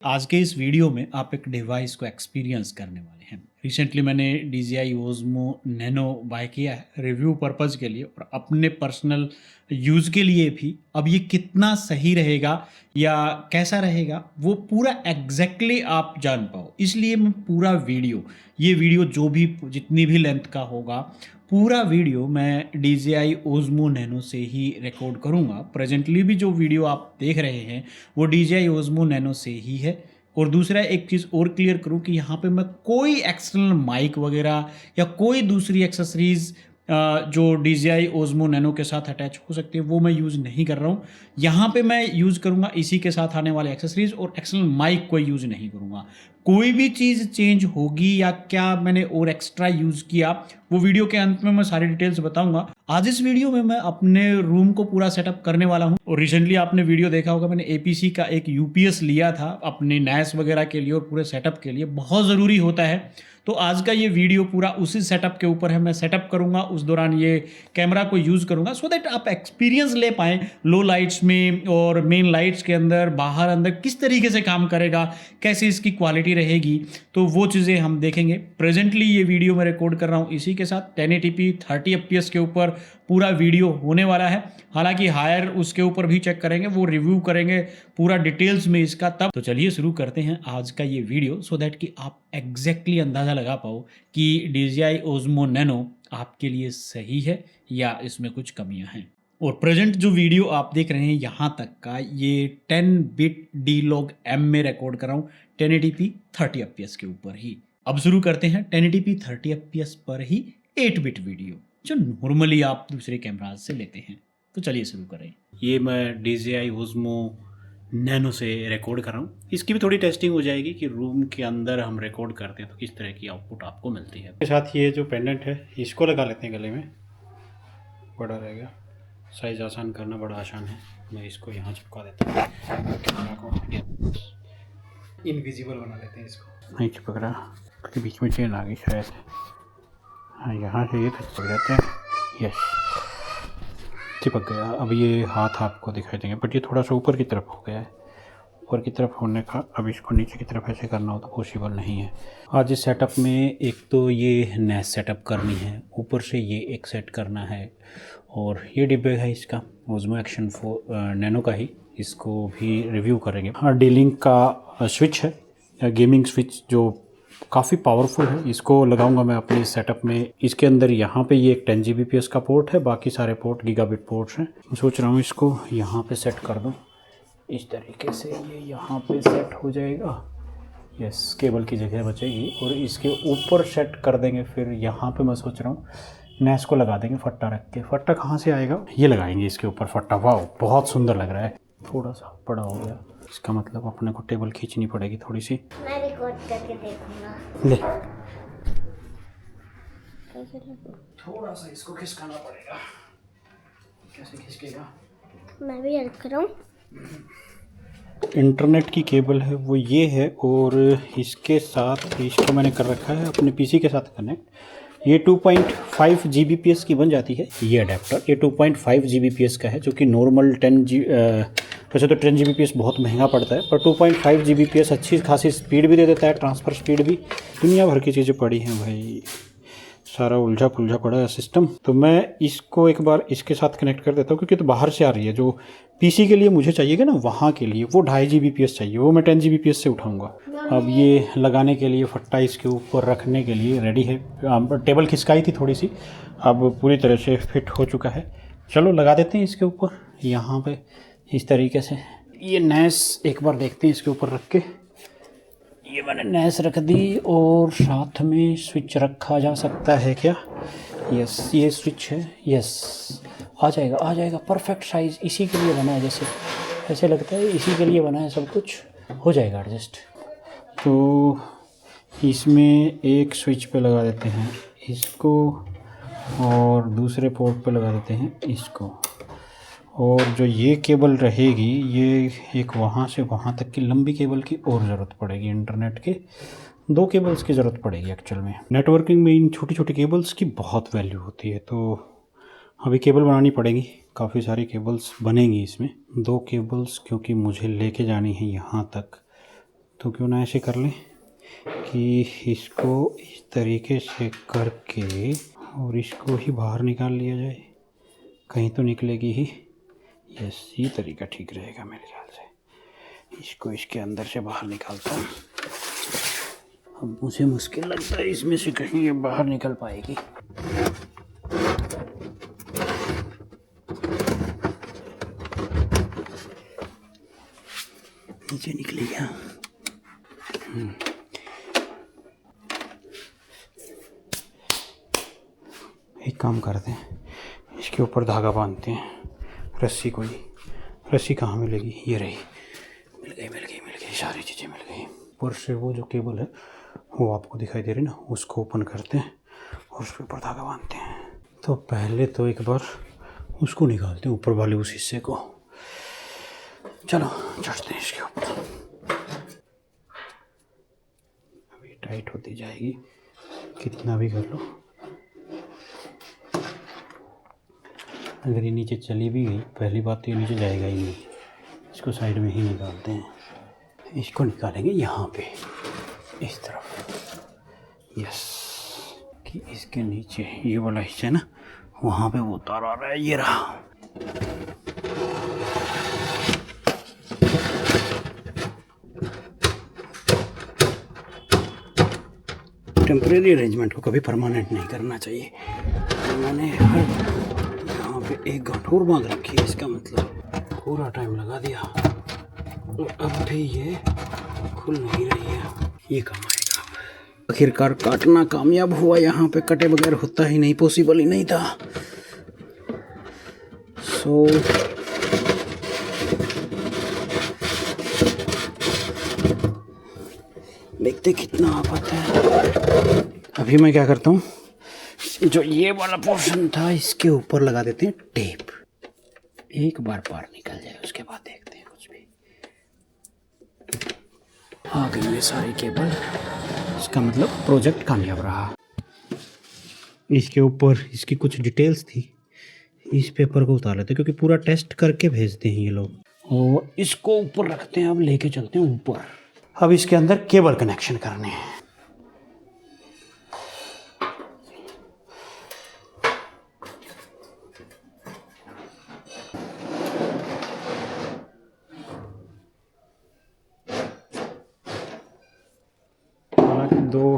आज के इस वीडियो में आप एक डिवाइस को एक्सपीरियंस करने वाले हैं। रिसेंटली मैंने DJI Osmo Nano बाय किया है रिव्यू पर्पज़ के लिए और अपने पर्सनल यूज़ के लिए भी। अब ये कितना सही रहेगा या कैसा रहेगा वो पूरा एग्जैक्टली आप जान पाओ, इसलिए मैं पूरा ये वीडियो जो भी जितनी भी लेंथ का होगा पूरा वीडियो मैं DJI Osmo Nano से ही रिकॉर्ड करूँगा। प्रेजेंटली भी जो वीडियो आप देख रहे हैं वो DJI Osmo Nano से ही है। और दूसरा एक चीज़ और क्लियर करूँ कि यहाँ पे मैं कोई एक्सटर्नल माइक वगैरह या कोई दूसरी एक्सेसरीज़ जो DJI Osmo Nano के साथ अटैच हो सकती है वो मैं यूज़ नहीं कर रहा हूँ। यहाँ पे मैं यूज़ करूँगा इसी के साथ आने वाले एक्सेसरीज़ और एक्सटर्नल माइक को यूज़ नहीं करूँगा। कोई भी चीज़ चेंज होगी या क्या मैंने और एक्स्ट्रा यूज़ किया वो वीडियो के अंत में मैं सारी डिटेल्स बताऊंगा। आज इस वीडियो में मैं अपने रूम को पूरा सेटअप करने वाला हूं और रिसेंटली आपने वीडियो देखा होगा, मैंने APC का एक UPS लिया था अपने NAS वगैरह के लिए और पूरे सेटअप के लिए बहुत ज़रूरी होता है। तो आज का ये वीडियो पूरा उसी सेटअप के ऊपर है। मैं सेटअप करूंगा, उस दौरान ये कैमरा को यूज़ करूंगा सो दैट आप एक्सपीरियंस ले पाएँ लो लाइट्स में और मेन लाइट्स के अंदर बाहर अंदर किस तरीके से काम करेगा, कैसे इसकी क्वालिटी रहेगी, तो वो चीज़ें हम देखेंगे। प्रेजेंटली ये वीडियो मैं रिकॉर्ड कर रहा हूँ इसी के साथ 1080p 30 fps के ऊपर पूरा वीडियो होने वाला है। हालांकि हायर उसके ऊपर भी चेक करेंगे, वो रिव्यू करेंगे पूरा डिटेल्स में इसका तब। तो चलिए शुरू करते हैं आज का ये वीडियो सो दैट कि आप एग्जैक्टली अंदाज़ा लगा पाओ कि DJI Osmo Nano आपके लिए सही है या इसमें कुछ कमियां हैं। और प्रेजेंट जो वीडियो आप देख रहे हैं यहाँ तक का ये 10 बिट D-Log M में रिकॉर्ड कर रहा हूँ 1080p 30 fps के ऊपर ही। अब शुरू करते हैं 1080p 30 fps पर ही 8 बिट वीडियो जो नॉर्मली आप दूसरे कैमराज से लेते हैं। तो चलिए शुरू करें। ये मैं DJI Osmo Nano से रिकॉर्ड कर रहा हूँ। इसकी भी थोड़ी टेस्टिंग हो जाएगी कि रूम के अंदर हम रिकॉर्ड करते हैं तो किस तरह की आउटपुट आपको मिलती है। इसके साथ ये जो पेंडेंट है इसको लगा लेते हैं गले में, बड़ा रहेगा, साइज़ आसान करना बड़ा आसान है। मैं इसको यहाँ चिपका देता हूँ, कैमरा को इनविजिबल बना लेते हैं। इसको नहीं चिपक रहा क्योंकि बीच में चेन आ गई शायद। हाँ, यहाँ से ये तो चिपक जाते हैं। यस, चिपक गया। अब ये हाथ आपको दिखाई देंगे बट ये थोड़ा सा ऊपर की तरफ हो गया है। ऊपर की तरफ होने का अब इसको नीचे की तरफ ऐसे करना हो तो पॉसिबल नहीं है। आज इस सेटअप में एक तो ये NAS सेटअप करनी है, ऊपर से ये एक सेट करना है और ये डिब्बे है इसका Osmo Action 4 Nano का ही, इसको भी रिव्यू करेंगे। हाँ, D-Link का स्विच है, गेमिंग स्विच जो काफ़ी पावरफुल है। इसको लगाऊंगा मैं अपने सेटअप में। इसके अंदर यहाँ पे ये एक 10 Gbps का पोर्ट है, बाकी सारे पोर्ट गीगाबिट पोर्ट्स हैं। मैं सोच रहा हूँ इसको यहाँ पे सेट कर दूँ इस तरीके से, ये यहाँ पे सेट हो जाएगा। यस, केबल की जगह बचेगी और इसके ऊपर सेट कर देंगे। फिर यहाँ पे मैं सोच रहा हूँ NAS को लगा देंगे फट्टा रख के। फट्टा कहाँ से आएगा, ये लगाएंगे इसके ऊपर फट्टा। वाह, बहुत सुंदर लग रहा है। थोड़ा सा बड़ा हो गया, इसका मतलब अपने को टेबल खींचनी पड़ेगी थोड़ी सी। मैं रिकॉर्ड करके देखूंगा। ले, कैसे लगूं? थोड़ा सा इसको खिसकाना पड़ेगा। कैसे खिसकेगा? मैं भी हेल्प कर रहा हूँ। इंटरनेट की केबल है वो ये है और इसके साथ इसको मैंने कर रखा है अपने PC के साथ कनेक्ट। ये 2.5 Gbps की बन जाती है ये अडेप्टर। ये 2.5 Gbps का है जो कि नॉर्मल 10 वैसे तो 10 Gbps बहुत महंगा पड़ता है पर 2.5 Gbps अच्छी खासी स्पीड भी दे देता है, ट्रांसफ़र स्पीड भी। दुनिया भर की चीज़ें पड़ी हैं भाई, सारा उलझा पुलझा पड़ा है सिस्टम। तो मैं इसको एक बार इसके साथ कनेक्ट कर देता हूँ क्योंकि तो बाहर से आ रही है। जो PC के लिए मुझे चाहिएगा ना, वहाँ के लिए वो 2.5 Gbps चाहिए, वो मैं 10 Gbps से उठाऊँगा। अब ये लगाने के लिए फट्टा इसके ऊपर रखने के लिए रेडी है। टेबल खिसकाई थी थोड़ी सी, अब पूरी तरह से फिट हो चुका है। चलो लगा देते हैं इसके ऊपर यहाँ पे इस तरीके से। ये NAS एक बार देखते हैं इसके ऊपर रख के। ये मैंने NAS रख दी और साथ में स्विच रखा जा सकता है क्या? यस, ये स्विच है। यस, आ जाएगा परफेक्ट साइज़। इसी के लिए बना है, जैसे ऐसे लगता है इसी के लिए बना है, सब कुछ हो जाएगा एडजस्ट। तो इसमें एक स्विच पे लगा देते हैं इसको और दूसरे पोर्ट पे लगा देते हैं इसको। और जो ये केबल रहेगी ये एक वहाँ से वहाँ तक की लंबी केबल की और ज़रूरत पड़ेगी। इंटरनेट के 2 केबल्स की ज़रूरत पड़ेगी एक्चुअल में। नेटवर्किंग में इन छोटी छोटी केबल्स की बहुत वैल्यू होती है, तो अभी केबल बनानी पड़ेगी। काफ़ी सारी केबल्स बनेंगी इसमें। 2 केबल्स क्योंकि मुझे लेके जानी है यहाँ तक, तो क्यों ना ऐसे कर लें कि इसको इस तरीके से करके और इसको ही बाहर निकाल लिया जाए, कहीं तो निकलेगी ही। ये तरीका ठीक रहेगा मेरे ख्याल से। इसको इसके अंदर से बाहर निकालता हूँ। अब मुझे मुश्किल लगता है इसमें से कहीं ये बाहर निकल पाएगी। नीचे निकली गया। एक काम करते हैं, इसके ऊपर धागा बांधते हैं, रस्सी को ही। रस्सी कहाँ मिलेगी? ये रही, मिल गई, सारी चीज़ें मिल गई। ऊपर से वो जो केबल है वो आपको दिखाई दे रही ना, उसको ओपन करते हैं और उसके ऊपर धागा बांधते हैं। तो पहले तो एक बार उसको निकालते हैं, ऊपर वाले उस हिस्से को। चलो चढ़ते हैं इसके ऊपर। अभी टाइट होती जाएगी, कितना भी कर लो। अगर ये नीचे चली भी गई, पहली बात तो ये नीचे जाएगा ही नहीं। इसको साइड में ही निकालते हैं। इसको निकालेंगे यहाँ पे, इस तरफ। यस, कि इसके नीचे ये वाला हिस्सा है ना, वहाँ पे वो तार आ रहा है। ये रहा। टेम्परेरी अरेंजमेंट को कभी परमानेंट नहीं करना चाहिए। मैंने यहाँ पे एक गांठ और बांध रखी है, इसका मतलब पूरा टाइम लगा दिया और अब भी ये खुल नहीं रही है। ये काम आएगा। आखिरकार काटना कामयाब हुआ। यहाँ पे कटे बगैर होता ही नहीं, पॉसिबल ही नहीं था। सो देखते कितना आ पाता है। अभी मैं क्या करता हूँ, जो ये वाला पोर्शन था इसके ऊपर लगा देते हैं टेप। एक बार पार निकल जाए उसके बाद देखते हैं कुछ भी। आ गई ये सारी केबल। इसका मतलब प्रोजेक्ट कामयाब रहा। इसके ऊपर इसकी कुछ डिटेल्स थी, इस पेपर को उतार लेते क्योंकि पूरा टेस्ट करके भेजते हैं ये लोग। और इसको ऊपर रखते हैं। अब लेके चलते हैं ऊपर। अब इसके अंदर केबल कनेक्शन करने हैं। हालांकि 2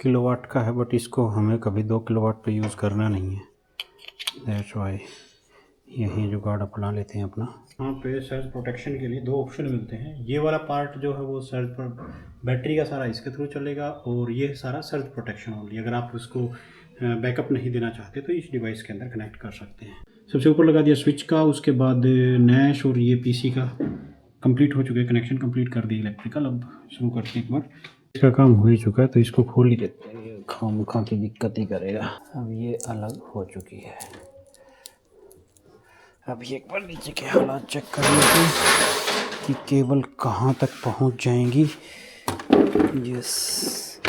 किलोवाट का है, बट इसको हमें कभी 2 किलोवाट पे यूज़ करना नहीं है। दैट्स वाई यही जुगाड़ अपना लेते हैं अपना। यहाँ पे सर्ज प्रोटेक्शन के लिए 2 ऑप्शन मिलते हैं। ये वाला पार्ट जो है वो सर्ज पर बैटरी का सारा इसके थ्रू चलेगा, और ये सारा सर्ज प्रोटेक्शन ओनली। अगर आप उसको बैकअप नहीं देना चाहते तो इस डिवाइस के अंदर कनेक्ट कर सकते हैं। सबसे ऊपर लगा दिया स्विच का, उसके बाद नैश और ये पीसी का कंप्लीट हो चुके, कनेक्शन कंप्लीट कर दी इलेक्ट्रिकल। अब शुरू करते हैं एक बार। इसका काम हो ही चुका है तो इसको खोल ही देते हैं, ये खामखा की दिक्कत ही करेगा। अब ये अलग हो चुकी है। अब एक बार नीचे के हालात चेक कर लेते हैं कि केबल कहाँ तक पहुँच जाएंगी। यस,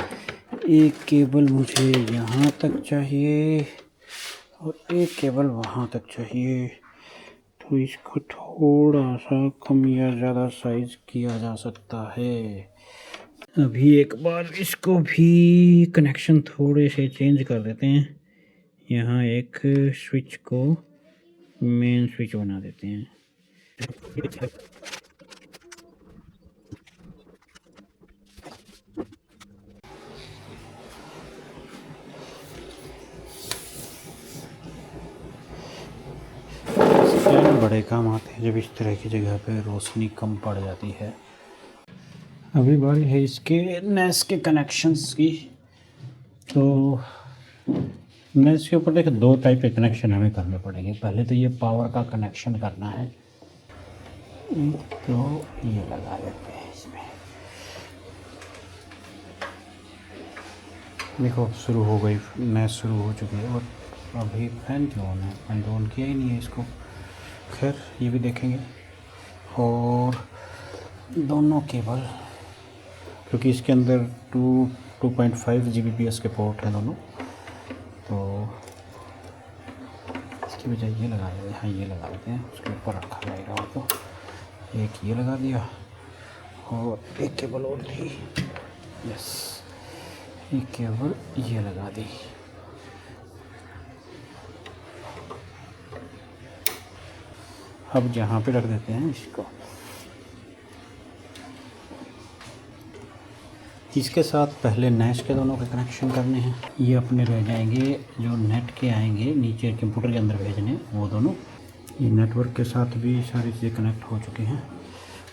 एक केबल मुझे यहाँ तक चाहिए और एक केबल वहाँ तक चाहिए। तो इसको थोड़ा सा कम या ज़्यादा साइज किया जा सकता है। अभी एक बार इसको भी कनेक्शन थोड़े से चेंज कर देते हैं। यहाँ एक स्विच को मेन स्विच बना देते हैं। बड़े काम आते हैं जब इस तरह की जगह पे रोशनी कम पड़ जाती है। अभी बारी है इसके नेस के कनेक्शंस की। तो नेस के ऊपर देखो 2 टाइप के कनेक्शन हमें करने पड़ेंगे। पहले तो ये पावर का कनेक्शन करना है, तो ये लगा देते हैं इसमें। देखो शुरू हो गई, नेस शुरू हो चुकी है। और अभी फैन क्यों ऑन है? फैन तो ऑन किया ही नहीं है इसको। खैर ये भी देखेंगे। और दोनों केबल, क्योंकि इसके अंदर 2.5 Gbps के पोर्ट हैं दोनों, तो इसकी बजाय ये लगा देते हैं। हाँ, ये लगा देते हैं, उसके ऊपर रखा जाएगा। तो एक ये लगा दिया और एक केबल और थी, यस, एक केबल ये लगा दी। अब यहाँ पे रख देते हैं इसको। इसके साथ पहले नैश के दोनों के कनेक्शन करने हैं। ये अपने रह जाएंगे जो नेट के आएंगे नीचे कंप्यूटर के अंदर भेजने, वो दोनों। ये नेटवर्क के साथ भी सारी चीज़ें कनेक्ट हो चुकी हैं।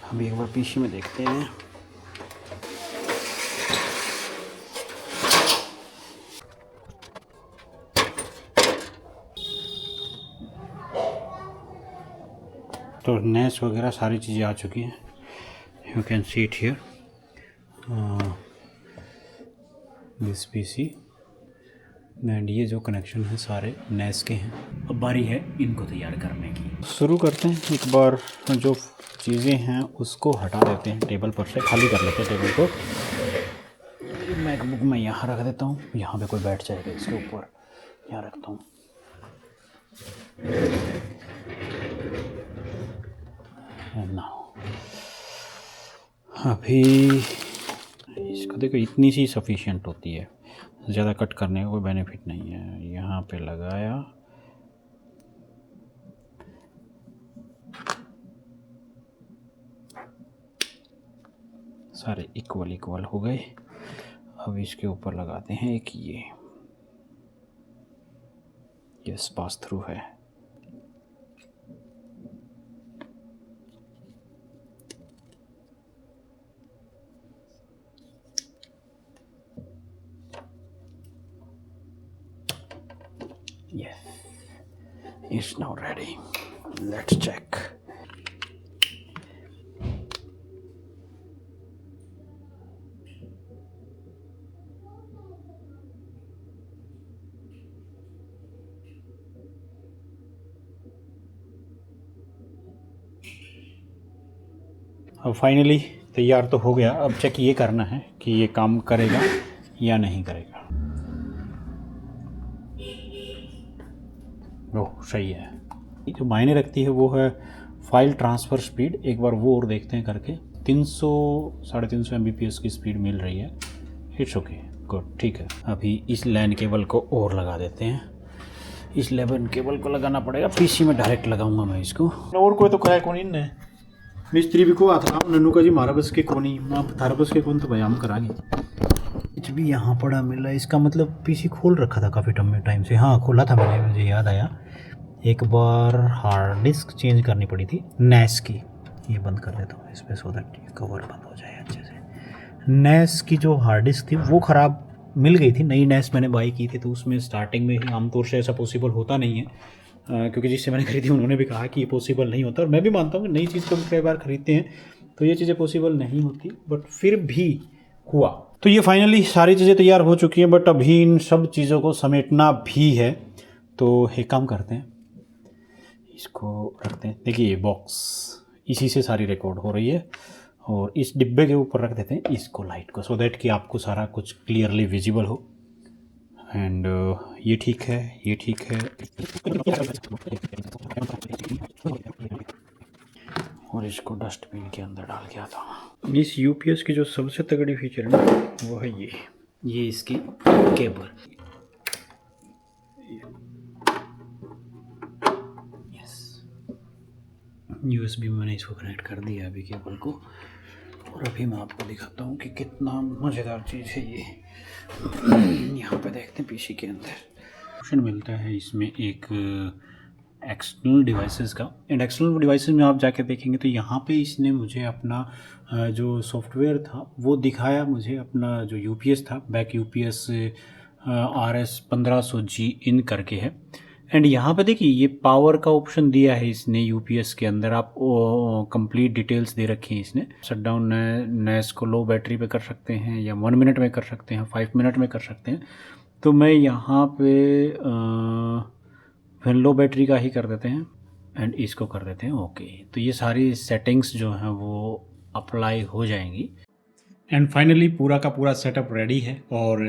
हम एक बार पीसी में देखते हैं। तो नैश वगैरह सारी चीज़ें आ चुकी हैं, you can see it here, this PC. And ये जो कनेक्शन है सारे नैश के हैं। अब बारी है इनको तैयार करने की। शुरू करते हैं। एक बार जो चीज़ें हैं उसको हटा देते हैं टेबल पर से, खाली कर लेते हैं टेबल को। मैकबुक मैं यहाँ रख देता हूँ, यहाँ पे कोई बैठ जाएगा इसके ऊपर, यहाँ रखता हूँ। अभी इसको देखो, इतनी सी सफिशिएंट होती है, ज़्यादा कट करने का कोई बेनिफिट नहीं है। यहाँ पे लगाया, सारे इक्वल इक्वल हो गए। अब इसके ऊपर लगाते हैं एक ये पास थ्रू है। Yes, it's now ready. Let's check. अब फाइनली तैयार तो हो गया। अब चेक ये करना है कि ये काम करेगा या नहीं करेगा। ओह, सही है। जो मायने रखती है वो है फाइल ट्रांसफ़र स्पीड। एक बार वो और देखते हैं करके। 300-350 Mbps की स्पीड मिल रही है। इट्स ओके, गुड, ठीक है। अभी इस लैन केबल को और लगा देते हैं। इस लैन केबल को लगाना पड़ेगा, पीसी में डायरेक्ट लगाऊंगा मैं इसको। और कोई तो कराए कौन इनने मिस्त्री भी को आता नन्नू का जी, मारा बस के कोनी थारा बस के कौन तो भाई हम कराएंगे। कुछ भी यहाँ पड़ा मिल रहा है, इसका मतलब पीसी खोल रखा था काफ़ी टाइम से। हाँ, खोला था मैंने, मुझे याद आया। एक बार हार्ड डिस्क चेंज करनी पड़ी थी नैस की। ये बंद कर देता हूँ इस पर, सो दैट कवर बंद हो जाए अच्छे से। नैस की जो हार्ड डिस्क थी वो ख़राब मिल गई थी। नई नैस मैंने बाई की थी, तो उसमें स्टार्टिंग में ही आमतौर से ऐसा पॉसिबल होता नहीं है, क्योंकि जिससे मैंने खरीदी उन्होंने भी कहा कि ये पॉसिबल नहीं होता। और मैं भी मानता हूँ कि नई चीज़ को भी कई बार खरीदते हैं तो ये चीज़ें पॉसिबल नहीं होती, बट फिर भी हुआ। तो ये फाइनली सारी चीज़ें तैयार हो चुकी हैं, बट अभी इन सब चीज़ों को समेटना भी है। तो एक काम करते हैं, इसको रखते हैं। देखिए ये बॉक्स, इसी से सारी रिकॉर्ड हो रही है, और इस डिब्बे के ऊपर रख देते हैं इसको, लाइट को, सो दैट कि आपको सारा कुछ क्लियरली विजिबल हो। एंड ये ठीक है, ये ठीक है। और इसको डस्टबिन के अंदर डाल के आता हूँ। इस यूपीएस की जो सबसे तगड़ी फीचर है ना, वो है ये इसकी केबल। यूएसबी में मैंने इसको कनेक्ट कर दिया अभी केबल को। और अभी मैं आपको दिखाता हूँ कि कितना मज़ेदार चीज़ है ये। यहाँ पे देखते हैं पीसी के अंदर ऑप्शन मिलता है इसमें एक एक्सटर्नल डिवाइसेस का। एंड एक्सटर्नल डिवाइसेस में आप जाके देखेंगे तो यहाँ पे इसने मुझे अपना जो सॉफ्टवेयर था वो दिखाया, मुझे अपना जो यूपीएस था, बैक यूपीएस RS 1500G इन करके है। एंड यहाँ पे देखिए ये पावर का ऑप्शन दिया है इसने यूपीएस के अंदर। आप कंप्लीट डिटेल्स दे रखी हैं इसने। शट डाउन नैस को लो बैटरी पे कर सकते हैं, या 1 मिनट में कर सकते हैं, 5 मिनट में कर सकते हैं। तो मैं यहाँ पे फिर लो बैटरी का ही कर देते हैं, एंड इसको कर देते हैं ओके। तो ये सारी सेटिंग्स जो हैं वो अप्लाई हो जाएंगी। एंड फाइनली पूरा का पूरा सेटअप रेडी है। और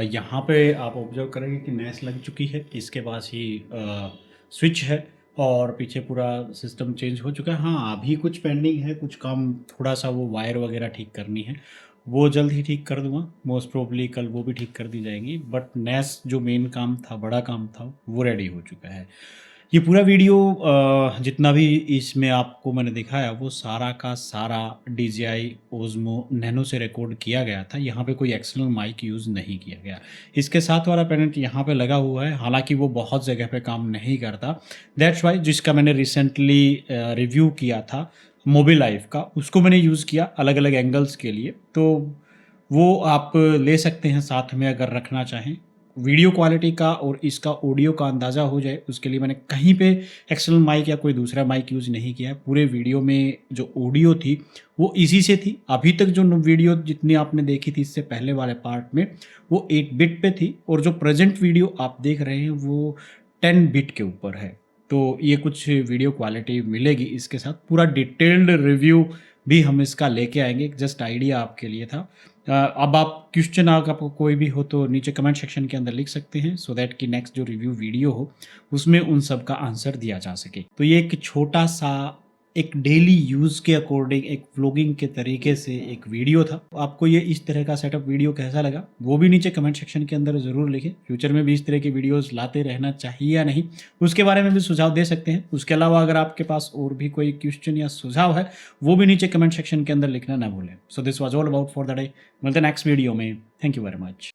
यहाँ पे आप ऑब्जर्व करेंगे कि नैस लग चुकी है, इसके पास ही स्विच है, और पीछे पूरा सिस्टम चेंज हो चुका है। हाँ, अभी कुछ पेंडिंग है, कुछ काम थोड़ा सा वो वायर वगैरह ठीक करनी है, वो जल्द ही ठीक कर दूंगा। मोस्ट प्रोबली कल वो भी ठीक कर दी जाएंगी, बट नेक्स्ट जो मेन काम था, बड़ा काम था, वो रेडी हो चुका है। ये पूरा वीडियो जितना भी इसमें आपको मैंने दिखाया वो सारा का सारा DJI Osmo Nano से रिकॉर्ड किया गया था। यहाँ पे कोई एक्सटर्नल माइक यूज़ नहीं किया गया। इसके साथ वाला पेनेंट यहाँ पे लगा हुआ है, हालांकि वो बहुत जगह पे काम नहीं करता। दैट्स वाई जिसका मैंने रिसेंटली रिव्यू किया था मोबाइल लाइफ का, उसको मैंने यूज़ किया अलग अलग एंगल्स के लिए। तो वो आप ले सकते हैं साथ में अगर रखना चाहें। वीडियो क्वालिटी का और इसका ऑडियो का अंदाज़ा हो जाए उसके लिए मैंने कहीं पे एक्सटर्नल माइक या कोई दूसरा माइक यूज़ नहीं किया है। पूरे वीडियो में जो ऑडियो थी वो इसी से थी। अभी तक जो वीडियो जितनी आपने देखी थी इससे पहले वाले पार्ट में वो 8 बिट पे थी, और जो प्रेजेंट वीडियो आप देख रहे हैं वो 10 बिट के ऊपर है। तो ये कुछ वीडियो क्वालिटी मिलेगी इसके साथ। पूरा डिटेल्ड रिव्यू भी हम इसका लेके आएंगे, जस्ट आइडिया आपके लिए था। अब आप क्वेश्चन अगर आपको कोई भी हो तो नीचे कमेंट सेक्शन के अंदर लिख सकते हैं, सो दैट कि नेक्स्ट जो रिव्यू वीडियो हो उसमें उन सब का आंसर दिया जा सके। तो ये एक छोटा सा एक डेली यूज़ के अकॉर्डिंग एक व्लॉगिंग के तरीके से एक वीडियो था। आपको ये इस तरह का सेटअप वीडियो कैसा लगा वो भी नीचे कमेंट सेक्शन के अंदर ज़रूर लिखें। फ्यूचर में भी इस तरह की वीडियोस लाते रहना चाहिए या नहीं, उसके बारे में भी सुझाव दे सकते हैं। उसके अलावा अगर आपके पास और भी कोई क्वेश्चन या सुझाव है वो भी नीचे कमेंट सेक्शन के अंदर लिखना ना भूलें। So this was all about for the day. मिलते हैं नेक्स्ट वीडियो में। Thank you very much.